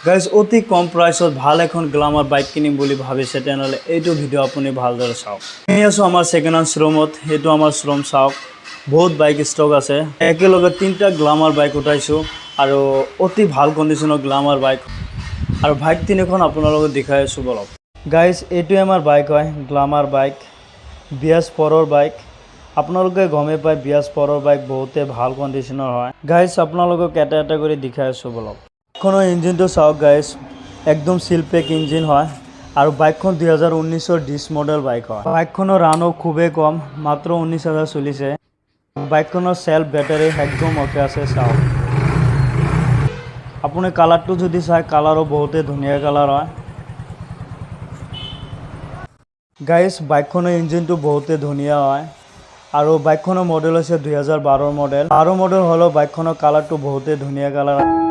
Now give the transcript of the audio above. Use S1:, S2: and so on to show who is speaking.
S1: Guys অতি কম প্ৰাইচত ভাল এখন গ্লামাৰ বাইক কিনিম বুলি ভাবিছে তেনেহ'লে এইটো ভিডিঅ' আপুনি ভালদৰে চাওক। আমি আছোঁ আমাৰ ছেকেণ্ড হেণ্ড শ্ব'ৰুমত। সেইটো আমাৰ শ্ব'ৰুম চাওক, বহুত বাইক ষ্টক আছে। একেলগে 3টা গ্লামাৰ বাইক উঠাইছোঁ আৰু অতি ভাল কণ্ডিশ্যনৰ গ্লামাৰ বাইক আৰু বাইক 3খন আপোনালোকক দেখাই আছোঁ বলক। গাইজ এইটোৱে আমাৰ বাইক হয়, গ্লামাৰ বাইক, BS4ৰ বাইক। আপোনালোকে গমেই পায় BS4ৰ বাইক বহুতে ভাল কণ্ডিশ্যনৰ হয়। গাইজ আপোনালোকক এটা এটা কৰি দেখাই আছোঁ বলক। বাইকখনৰ ইঞ্জিনটো চাওক গাইজ, একদম চিল পেক ইঞ্জিন হয় আৰু বাইকখন 2019ৰ ডিছ মডেল বাইক হয়। বাইকখনৰ ৰানো খুবেই কম, মাত্ৰ 19,000 চলিছে। বাইকখনৰ চেল্ফ বেটাৰী একদম অ'কে আছে চাওক। আপুনি কালাৰটো যদি চাই, কালাৰো বহুতেই ধুনীয়া কালাৰ হয়। গাইজ বাইকখনৰ ইঞ্জিনটো বহুতেই ধুনীয়া হয় আৰু বাইকখনৰ মডেল হৈছে 2012ৰ মডেল। 12 মডেল হ'লেও বাইকখনৰ কালাৰটো বহুতেই ধুনীয়া কালাৰ।